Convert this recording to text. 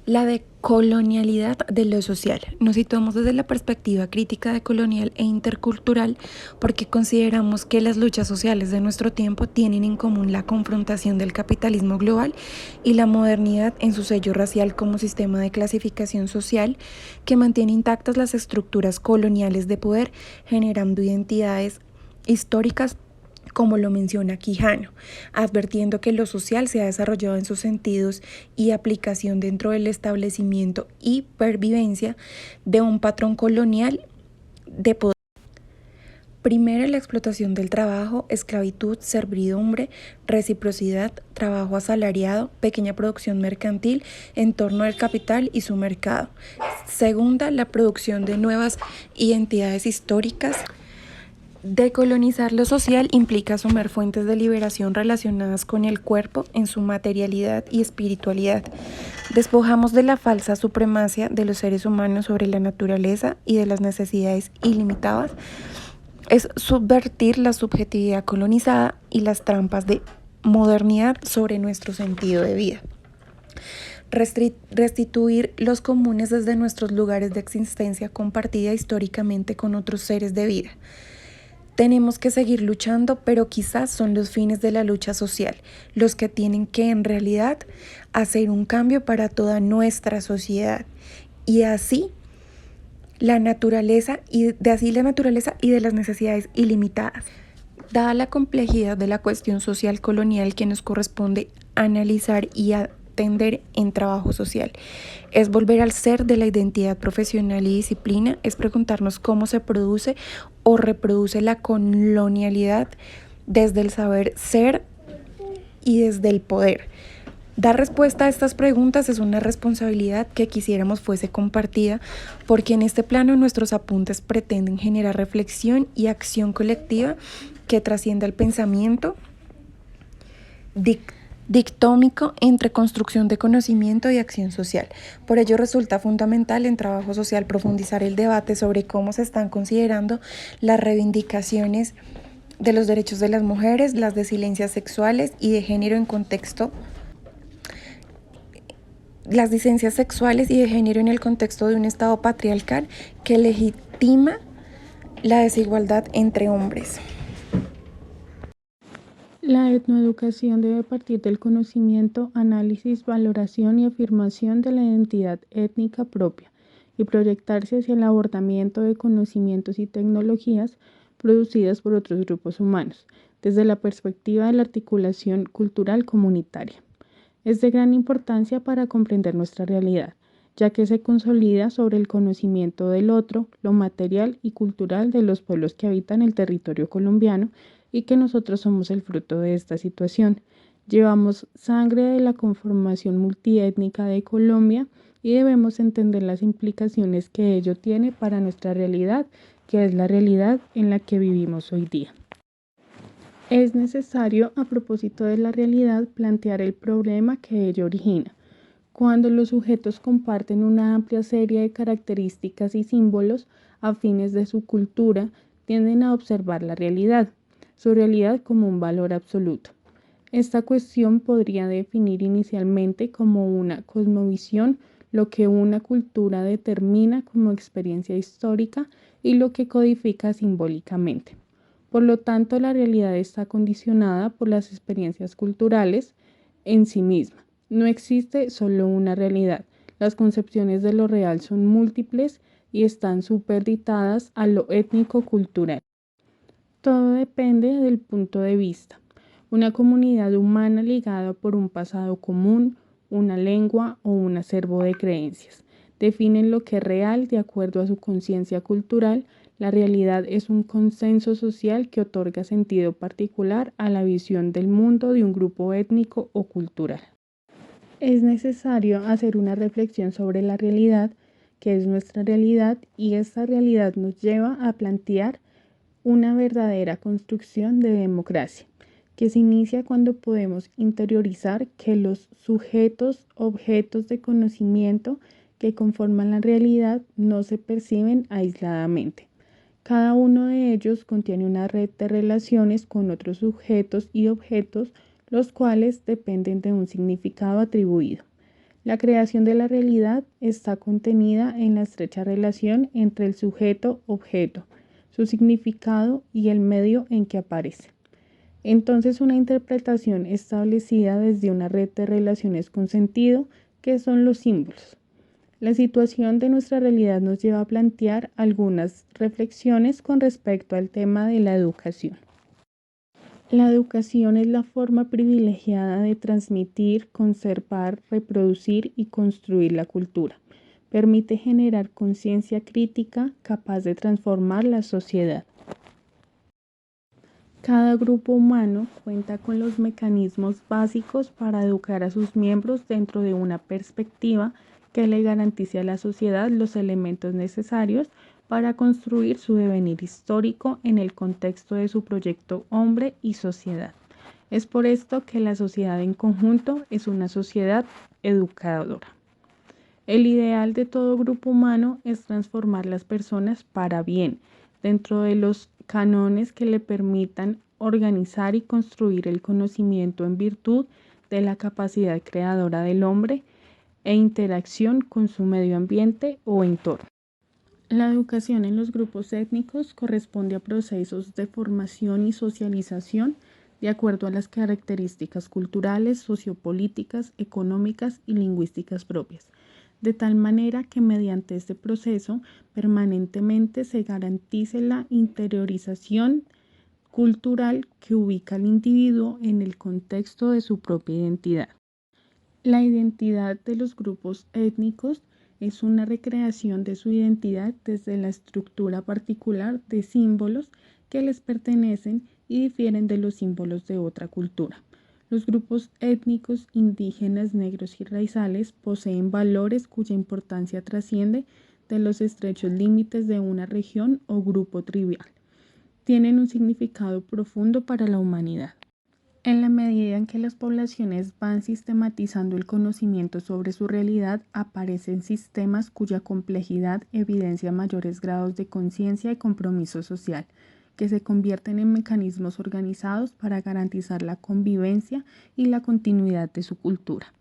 La decolonialidad de lo social. Nos situamos desde la perspectiva crítica decolonial e intercultural porque consideramos que las luchas sociales de nuestro tiempo tienen en común la confrontación del capitalismo global y la modernidad en su sello racial como sistema de clasificación social que mantiene intactas las estructuras coloniales de poder, generando identidades históricas como lo menciona Quijano, advirtiendo que lo social se ha desarrollado en sus sentidos y aplicación dentro del establecimiento y pervivencia de un patrón colonial de poder. Primero, la explotación del trabajo, esclavitud, servidumbre, reciprocidad, trabajo asalariado, pequeña producción mercantil en torno al capital y su mercado. Segunda, la producción de nuevas identidades históricas. Decolonizar lo social implica asumir fuentes de liberación relacionadas con el cuerpo en su materialidad y espiritualidad. Despojamos de la falsa supremacía de los seres humanos sobre la naturaleza y de las necesidades ilimitadas. Es subvertir la subjetividad colonizada y las trampas de modernidad sobre nuestro sentido de vida. Restituir los comunes desde nuestros lugares de existencia compartida históricamente con otros seres de vida. Tenemos que seguir luchando, pero quizás son los fines de la lucha social los que tienen que en realidad hacer un cambio para toda nuestra sociedad. Y así la naturaleza y de las necesidades ilimitadas. Dada la complejidad de la cuestión social colonial que nos corresponde analizar y atender en trabajo social, es volver al ser de la identidad profesional y disciplina, es preguntarnos cómo se produce o reproduce la colonialidad desde el saber ser y desde el poder. Dar respuesta a estas preguntas es una responsabilidad que quisiéramos fuese compartida, porque en este plano nuestros apuntes pretenden generar reflexión y acción colectiva que trascienda el pensamiento dictómico entre construcción de conocimiento y acción social. Por ello resulta fundamental en trabajo social profundizar el debate sobre cómo se están considerando las reivindicaciones de los derechos de las mujeres, las disidencias sexuales y de género en el contexto de un Estado patriarcal que legitima la desigualdad entre hombres. La etnoeducación debe partir del conocimiento, análisis, valoración y afirmación de la identidad étnica propia y proyectarse hacia el abordamiento de conocimientos y tecnologías producidas por otros grupos humanos, desde la perspectiva de la articulación cultural comunitaria. Es de gran importancia para comprender nuestra realidad, ya que se consolida sobre el conocimiento del otro, lo material y cultural de los pueblos que habitan el territorio colombiano y que nosotros somos el fruto de esta situación. Llevamos sangre de la conformación multiétnica de Colombia y debemos entender las implicaciones que ello tiene para nuestra realidad, que es la realidad en la que vivimos hoy día. Es necesario, a propósito de la realidad, plantear el problema que ello origina. Cuando los sujetos comparten una amplia serie de características y símbolos afines de su cultura, tienden a observar la realidad, su realidad como un valor absoluto. Esta cuestión podría definir inicialmente como una cosmovisión lo que una cultura determina como experiencia histórica y lo que codifica simbólicamente. Por lo tanto, la realidad está condicionada por las experiencias culturales en sí misma. No existe solo una realidad. Las concepciones de lo real son múltiples y están superditadas a lo étnico-cultural. Todo depende del punto de vista. Una comunidad humana ligada por un pasado común, una lengua o un acervo de creencias definen lo que es real de acuerdo a su conciencia cultural. La realidad es un consenso social que otorga sentido particular a la visión del mundo de un grupo étnico o cultural. Es necesario hacer una reflexión sobre la realidad, que es nuestra realidad, y esta realidad nos lleva a plantear una verdadera construcción de democracia, que se inicia cuando podemos interiorizar que los sujetos, objetos de conocimiento que conforman la realidad no se perciben aisladamente. Cada uno de ellos contiene una red de relaciones con otros sujetos y objetos, los cuales dependen de un significado atribuido. La creación de la realidad está contenida en la estrecha relación entre el sujeto-objeto, su significado y el medio en que aparece. Entonces, una interpretación establecida desde una red de relaciones con sentido, que son los símbolos. La situación de nuestra realidad nos lleva a plantear algunas reflexiones con respecto al tema de la educación. La educación es la forma privilegiada de transmitir, conservar, reproducir y construir la cultura. Permite generar conciencia crítica capaz de transformar la sociedad. Cada grupo humano cuenta con los mecanismos básicos para educar a sus miembros dentro de una perspectiva que le garantice a la sociedad los elementos necesarios para construir su devenir histórico en el contexto de su proyecto hombre y sociedad. Es por esto que la sociedad en conjunto es una sociedad educadora. El ideal de todo grupo humano es transformar las personas para bien, dentro de los cánones que le permitan organizar y construir el conocimiento en virtud de la capacidad creadora del hombre e interacción con su medio ambiente o entorno. La educación en los grupos étnicos corresponde a procesos de formación y socialización de acuerdo a las características culturales, sociopolíticas, económicas y lingüísticas propias, de tal manera que mediante este proceso permanentemente se garantice la interiorización cultural que ubica al individuo en el contexto de su propia identidad. La identidad de los grupos étnicos es una recreación de su identidad desde la estructura particular de símbolos que les pertenecen y difieren de los símbolos de otra cultura. Los grupos étnicos indígenas, negros y raizales poseen valores cuya importancia trasciende de los estrechos límites de una región o grupo tribal. Tienen un significado profundo para la humanidad. En la medida en que las poblaciones van sistematizando el conocimiento sobre su realidad, aparecen sistemas cuya complejidad evidencia mayores grados de conciencia y compromiso social, que se convierten en mecanismos organizados para garantizar la convivencia y la continuidad de su cultura.